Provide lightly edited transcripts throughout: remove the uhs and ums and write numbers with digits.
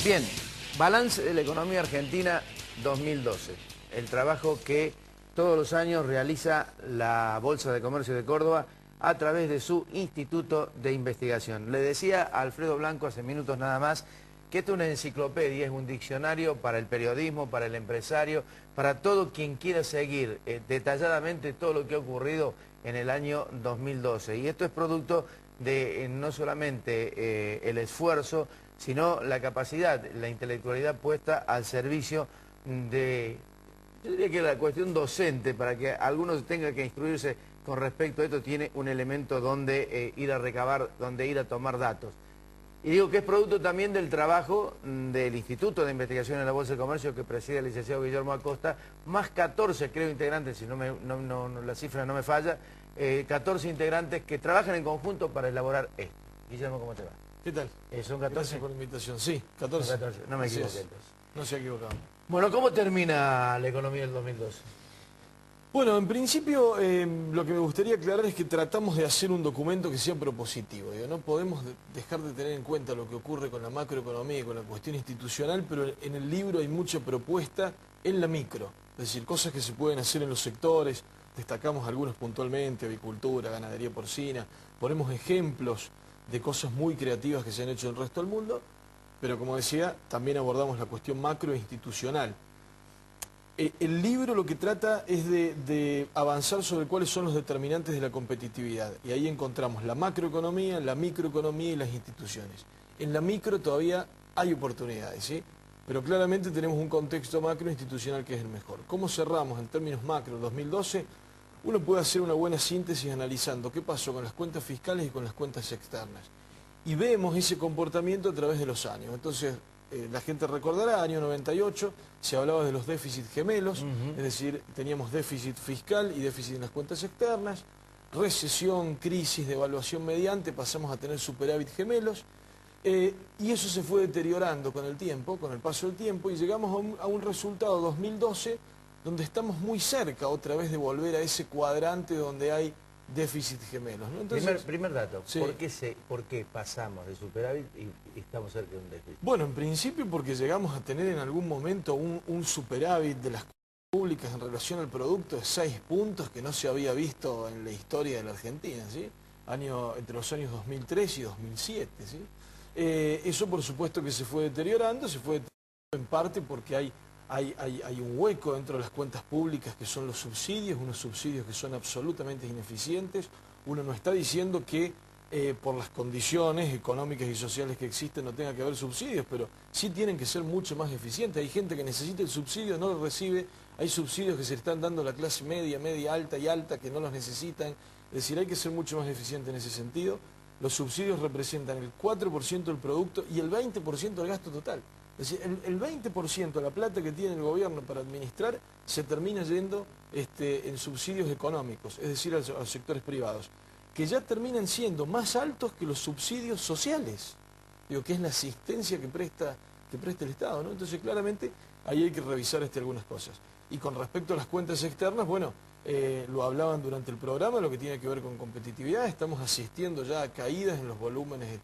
Bien, balance de la economía argentina 2012. El trabajo que todos los años realiza la Bolsa de Comercio de Córdoba a través de su Instituto de Investigación. Le decía a Alfredo Blanco hace minutos nada más que esto es una enciclopedia, es un diccionario para el periodismo, para el empresario, para todo quien quiera seguir detalladamente todo lo que ha ocurrido en el año 2012. Y esto es producto de no solamente el esfuerzo, sino la capacidad, la intelectualidad puesta al servicio de, yo diría que la cuestión docente, para que algunos tengan que instruirse con respecto a esto, tiene un elemento donde ir a recabar, donde ir a tomar datos. Y digo que es producto también del trabajo del Instituto de Investigación en la Bolsa de Comercio que preside el licenciado Guillermo Acosta, más 14, creo, integrantes, si la cifra no me falla, 14 integrantes que trabajan en conjunto para elaborar esto. Guillermo, ¿cómo te va? ¿Qué tal? ¿Son 14? Gracias por la invitación. Sí, 14. 14. No me equivoqué entonces. No se ha equivocado. Bueno, ¿cómo termina la economía del 2012? Bueno, en principio lo que me gustaría aclarar es que tratamos de hacer un documento que sea propositivo. No podemos dejar de tener en cuenta lo que ocurre con la macroeconomía y con la cuestión institucional, pero en el libro hay mucha propuesta en la micro. Es decir, cosas que se pueden hacer en los sectores, destacamos algunos puntualmente, avicultura, ganadería porcina, ponemos ejemplos de cosas muy creativas que se han hecho en el resto del mundo, pero como decía, también abordamos la cuestión macro e institucional. El libro lo que trata es de avanzar sobre cuáles son los determinantes de la competitividad. Y ahí encontramos la macroeconomía, la microeconomía y las instituciones. En la micro todavía hay oportunidades, ¿sí? Pero claramente tenemos un contexto macroinstitucional que es el mejor. ¿Cómo cerramos en términos macro 2012? Uno puede hacer una buena síntesis analizando qué pasó con las cuentas fiscales y con las cuentas externas. Y vemos ese comportamiento a través de los años. Entonces, la gente recordará, año 98, se hablaba de los déficits gemelos, es decir, teníamos déficit fiscal y déficit en las cuentas externas, recesión, crisis, devaluación mediante, pasamos a tener superávit gemelos, y eso se fue deteriorando con el tiempo, con el paso del tiempo, y llegamos a un resultado 2012 donde estamos muy cerca otra vez de volver a ese cuadrante donde hay déficit gemelos, ¿no? Entonces, primer dato, sí. ¿Por qué pasamos de superávit y estamos cerca de un déficit? Bueno, en principio porque llegamos a tener en algún momento un superávit de las públicas en relación al producto de 6 puntos que no se había visto en la historia de la Argentina, ¿sí? Entre los años 2003 y 2007, ¿sí? Eso por supuesto que se fue deteriorando en parte porque hay un hueco dentro de las cuentas públicas que son los subsidios, unos subsidios que son absolutamente ineficientes. Uno no está diciendo que por las condiciones económicas y sociales que existen no tenga que haber subsidios, pero sí tienen que ser mucho más eficientes. Hay gente que necesita el subsidio, no lo recibe, hay subsidios que se están dando a la clase media, media alta y alta que no los necesitan. Es decir, hay que ser mucho más eficiente en ese sentido. Los subsidios representan el 4% del producto y el 20% del gasto total. Es decir, el 20% de la plata que tiene el gobierno para administrar se termina yendo en subsidios económicos, es decir, a los sectores privados, que ya terminan siendo más altos que los subsidios sociales, digo, que es la asistencia que presta el Estado, ¿no? Entonces, claramente, ahí hay que revisar algunas cosas. Y con respecto a las cuentas externas, bueno, lo hablaban durante el programa, lo que tiene que ver con competitividad, estamos asistiendo ya a caídas en los volúmenes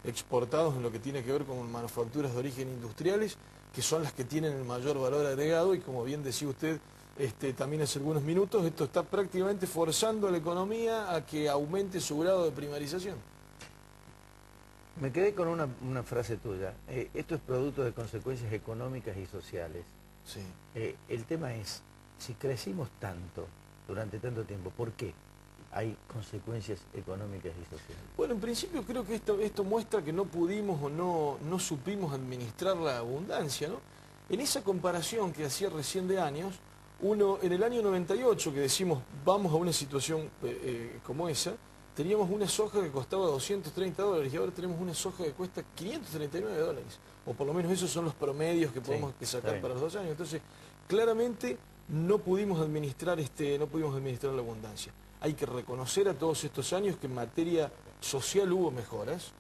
exportados en lo que tiene que ver con manufacturas de origen industriales, que son las que tienen el mayor valor agregado y como bien decía usted también hace algunos minutos, esto está prácticamente forzando a la economía a que aumente su grado de primarización. Me quedé con una frase tuya. Esto es producto de consecuencias económicas y sociales. Sí. El tema es, si crecimos tanto durante tanto tiempo, ¿por qué hay consecuencias económicas y sociales? Bueno, en principio creo que esto muestra que no pudimos o no supimos administrar la abundancia, ¿no? En esa comparación que hacía recién de años, en el año 98, que decimos vamos a una situación como esa, teníamos una soja que costaba $230 y ahora tenemos una soja que cuesta $539, o por lo menos esos son los promedios que podemos sacar para los 2 años. Entonces, claramente no pudimos administrar la abundancia. Hay que reconocer a todos estos años que en materia social hubo mejoras.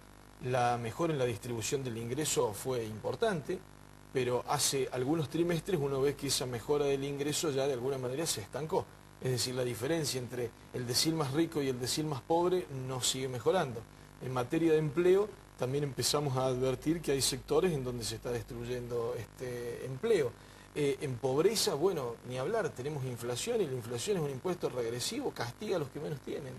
La mejora en la distribución del ingreso fue importante, pero hace algunos trimestres uno ve que esa mejora del ingreso ya de alguna manera se estancó. Es decir, la diferencia entre el decil más rico y el decil más pobre no sigue mejorando. En materia de empleo también empezamos a advertir que hay sectores en donde se está destruyendo empleo. En pobreza, bueno, ni hablar, tenemos inflación y la inflación es un impuesto regresivo, castiga a los que menos tienen.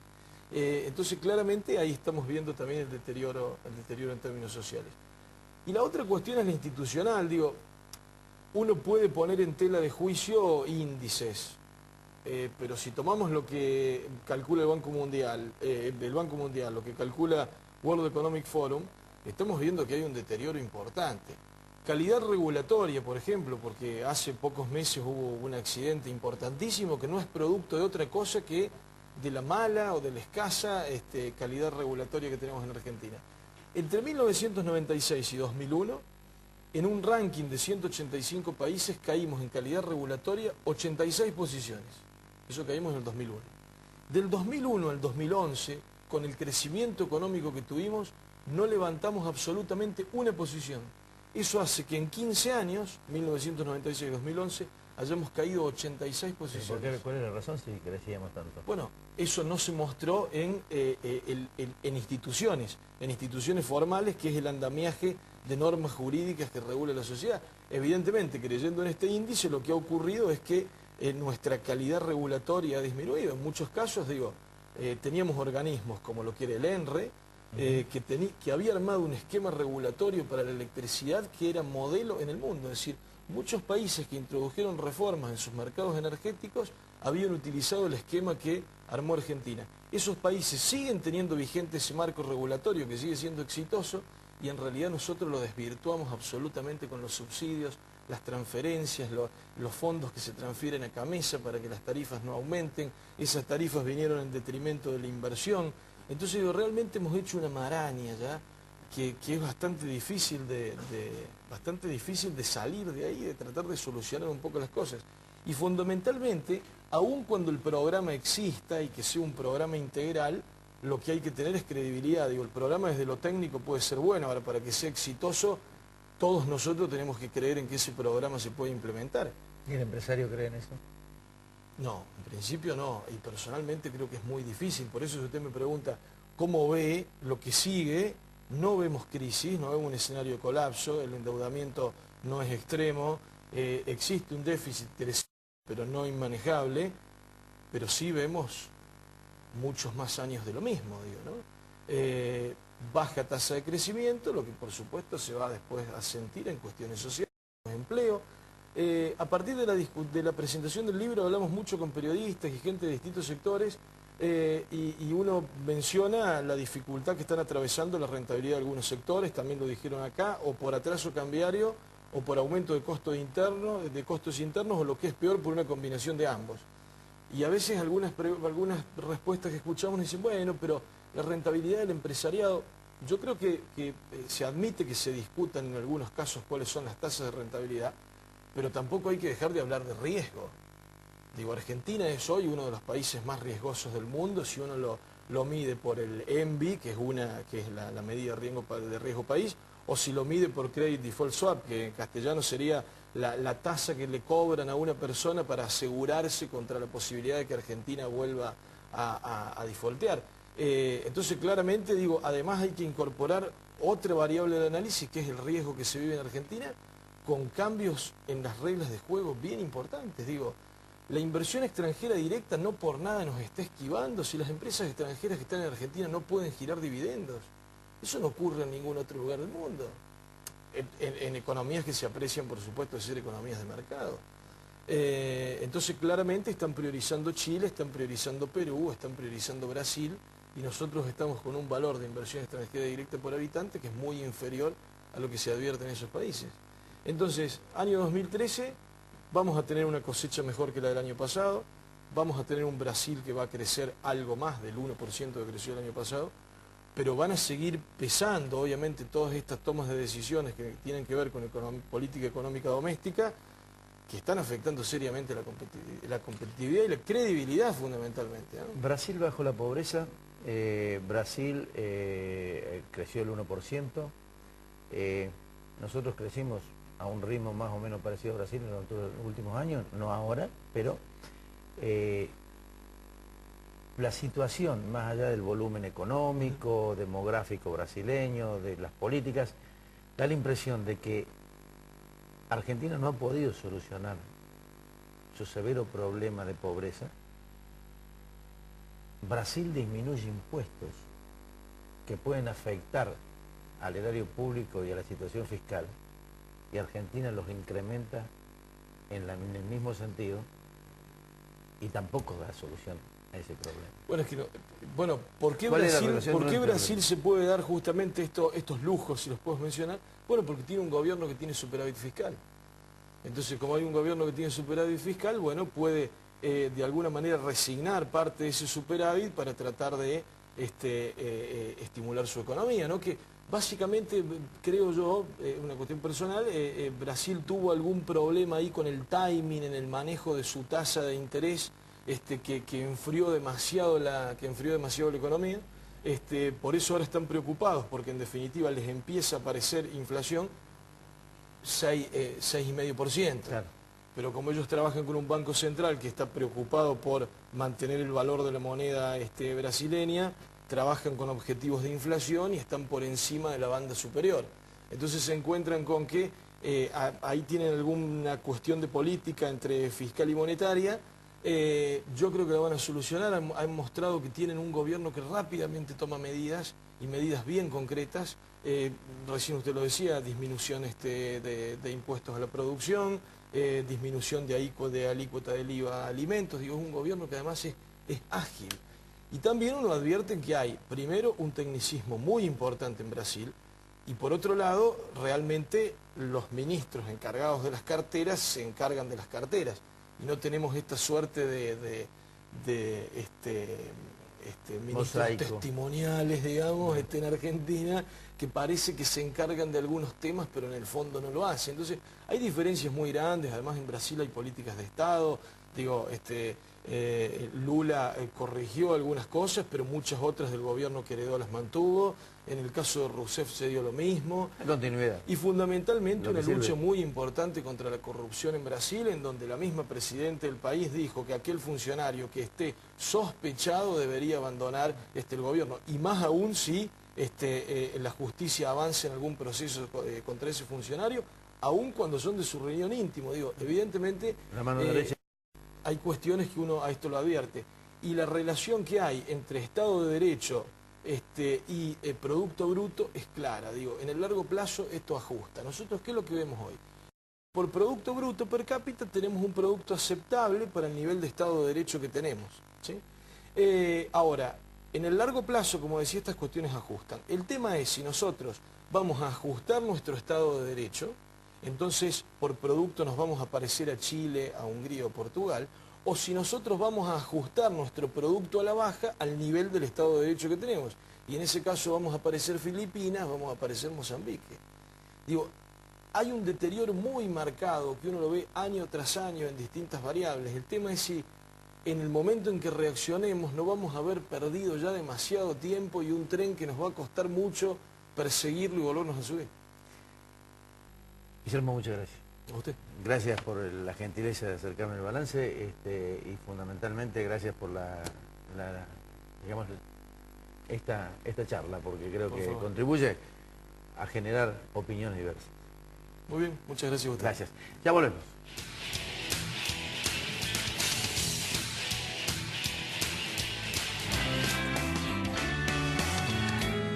Entonces claramente ahí estamos viendo también el deterioro en términos sociales. Y la otra cuestión es la institucional, digo, uno puede poner en tela de juicio índices, pero si tomamos lo que calcula el Banco Mundial, lo que calcula World Economic Forum, estamos viendo que hay un deterioro importante. Calidad regulatoria, por ejemplo, porque hace pocos meses hubo un accidente importantísimo que no es producto de otra cosa que de la mala o de la escasa calidad regulatoria que tenemos en Argentina. Entre 1996 y 2001, en un ranking de 185 países caímos en calidad regulatoria 86 posiciones. Eso caímos en el 2001. Del 2001 al 2011, con el crecimiento económico que tuvimos, no levantamos absolutamente una posición. Eso hace que en 15 años, 1996 y 2011, hayamos caído 86 posiciones. ¿Cuál es la razón si crecíamos tanto? Bueno, eso no se mostró en instituciones formales, que es el andamiaje de normas jurídicas que regula la sociedad. Evidentemente, creyendo en este índice, lo que ha ocurrido es que nuestra calidad regulatoria ha disminuido. En muchos casos, digo, teníamos organismos como lo que era el ENRE, que había armado un esquema regulatorio para la electricidad que era modelo en el mundo. Es decir, muchos países que introdujeron reformas en sus mercados energéticos habían utilizado el esquema que armó Argentina. Esos países siguen teniendo vigente ese marco regulatorio que sigue siendo exitoso y en realidad nosotros lo desvirtuamos absolutamente con los subsidios, las transferencias, los fondos que se transfieren a Camesa para que las tarifas no aumenten. Esas tarifas vinieron en detrimento de la inversión. Entonces digo, realmente hemos hecho una maraña ya que es bastante difícil de salir de ahí, de tratar de solucionar un poco las cosas. Y fundamentalmente, aun cuando el programa exista y que sea un programa integral, lo que hay que tener es credibilidad. Digo, el programa desde lo técnico puede ser bueno, ahora para que sea exitoso, todos nosotros tenemos que creer en que ese programa se puede implementar. ¿Y el empresario cree en eso? No, en principio no, y personalmente creo que es muy difícil. Por eso si usted me pregunta cómo ve lo que sigue, no vemos crisis, no vemos un escenario de colapso, el endeudamiento no es extremo, existe un déficit interesante, pero no inmanejable, pero sí vemos muchos más años de lo mismo, digo, ¿no? Baja tasa de crecimiento, lo que por supuesto se va después a sentir en cuestiones sociales, empleo. A partir de la presentación del libro hablamos mucho con periodistas y gente de distintos sectores y uno menciona la dificultad que están atravesando la rentabilidad de algunos sectores, también lo dijeron acá, o por atraso cambiario o por aumento de costos internos o lo que es peor por una combinación de ambos. Y a veces algunas respuestas que escuchamos dicen, bueno, pero la rentabilidad del empresariado, yo creo que se admite que se discutan en algunos casos cuáles son las tasas de rentabilidad, pero tampoco hay que dejar de hablar de riesgo. Digo, Argentina es hoy uno de los países más riesgosos del mundo, si uno lo mide por el ENVI, que es la medida de riesgo país, o si lo mide por Credit Default Swap, que en castellano sería la tasa que le cobran a una persona para asegurarse contra la posibilidad de que Argentina vuelva a defaultear. Entonces, claramente, digo, además hay que incorporar otra variable de análisis, que es el riesgo que se vive en Argentina, con cambios en las reglas de juego bien importantes. Digo, la inversión extranjera directa no por nada nos está esquivando si las empresas extranjeras que están en Argentina no pueden girar dividendos. Eso no ocurre en ningún otro lugar del mundo. En economías que se aprecian, por supuesto, de ser economías de mercado. Entonces, claramente están priorizando Chile, están priorizando Perú, están priorizando Brasil, y nosotros estamos con un valor de inversión extranjera directa por habitante que es muy inferior a lo que se advierte en esos países. Entonces, año 2013, vamos a tener una cosecha mejor que la del año pasado, vamos a tener un Brasil que va a crecer algo más del 1% que creció el año pasado, pero van a seguir pesando, obviamente, todas estas tomas de decisiones que tienen que ver con política económica doméstica, que están afectando seriamente la competitividad y la credibilidad fundamentalmente, ¿no? Brasil bajo la pobreza, Brasil creció el 1%, nosotros crecimos a un ritmo más o menos parecido a Brasil en los 2 últimos años, no ahora, pero La situación, más allá del volumen económico, demográfico brasileño, de las políticas, da la impresión de que Argentina no ha podido solucionar su severo problema de pobreza. Brasil disminuye impuestos que pueden afectar al erario público y a la situación fiscal, y Argentina los incrementa en el mismo sentido y tampoco da solución a ese problema. Bueno, es que no, bueno, ¿por qué ¿Cuál es la relación Brasil, entre Brasil se puede dar justamente estos lujos, si los puedo mencionar? Bueno, porque tiene un gobierno que tiene superávit fiscal. Entonces, como hay un gobierno que tiene superávit fiscal, bueno, puede de alguna manera resignar parte de ese superávit para tratar de estimular su economía, ¿no? Que básicamente, creo yo, una cuestión personal, Brasil tuvo algún problema ahí con el timing, en el manejo de su tasa de interés, que enfrió demasiado la economía. Por eso ahora están preocupados, porque en definitiva les empieza a aparecer inflación 6,5%. Claro. Pero como ellos trabajan con un banco central que está preocupado por mantener el valor de la moneda brasileña, trabajan con objetivos de inflación y están por encima de la banda superior. Entonces se encuentran con que ahí tienen alguna cuestión de política entre fiscal y monetaria. Yo creo que la van a solucionar. Han mostrado que tienen un gobierno que rápidamente toma medidas, y medidas bien concretas. Recién usted lo decía, disminución de impuestos a la producción, disminución de alícuota del IVA a alimentos. Digo, es un gobierno que además es ágil. Y también uno advierte que hay, primero, un tecnicismo muy importante en Brasil, y por otro lado, realmente los ministros encargados de las carteras se encargan de las carteras. Y no tenemos esta suerte de ministros Mosaico. testimoniales, digamos, en Argentina, que parece que se encargan de algunos temas, pero en el fondo no lo hacen. Entonces, hay diferencias muy grandes. Además, en Brasil hay políticas de Estado. Digo, Lula corrigió algunas cosas, pero muchas otras del gobierno que heredó las mantuvo. En el caso de Rousseff se dio lo mismo. Continuidad. Y fundamentalmente una lucha sirve. muy importante contra la corrupción en Brasil, en donde la misma presidenta del país dijo que aquel funcionario que esté sospechado debería abandonar el gobierno. Y más aún si la justicia avanza en algún proceso contra ese funcionario, aun cuando son de su reunión íntimo. Digo, evidentemente La mano derecha. hay cuestiones que uno a esto lo advierte. Y la relación que hay entre Estado de Derecho y Producto Bruto es clara. Digo, en el largo plazo esto ajusta. Nosotros, ¿qué es lo que vemos hoy? Por Producto Bruto per cápita tenemos un producto aceptable para el nivel de Estado de Derecho que tenemos, ¿sí? Ahora, en el largo plazo, como decía, estas cuestiones ajustan. El tema es si nosotros vamos a ajustar nuestro Estado de Derecho, entonces por producto nos vamos a parecer a Chile, a Hungría o Portugal, o si nosotros vamos a ajustar nuestro producto a la baja al nivel del Estado de Derecho que tenemos. Y en ese caso vamos a parecer Filipinas, vamos a parecer Mozambique. Digo, hay un deterioro muy marcado que uno lo ve año tras año en distintas variables. El tema es si en el momento en que reaccionemos no vamos a haber perdido ya demasiado tiempo y un tren que nos va a costar mucho perseguirlo y volvernos a subir. Guillermo, muchas gracias. ¿A usted? Gracias por la gentileza de acercarme el balance y fundamentalmente gracias por digamos, esta charla, porque creo Por que favor. contribuye a generar opiniones diversas. Muy bien, muchas gracias a usted. Gracias. Ya volvemos.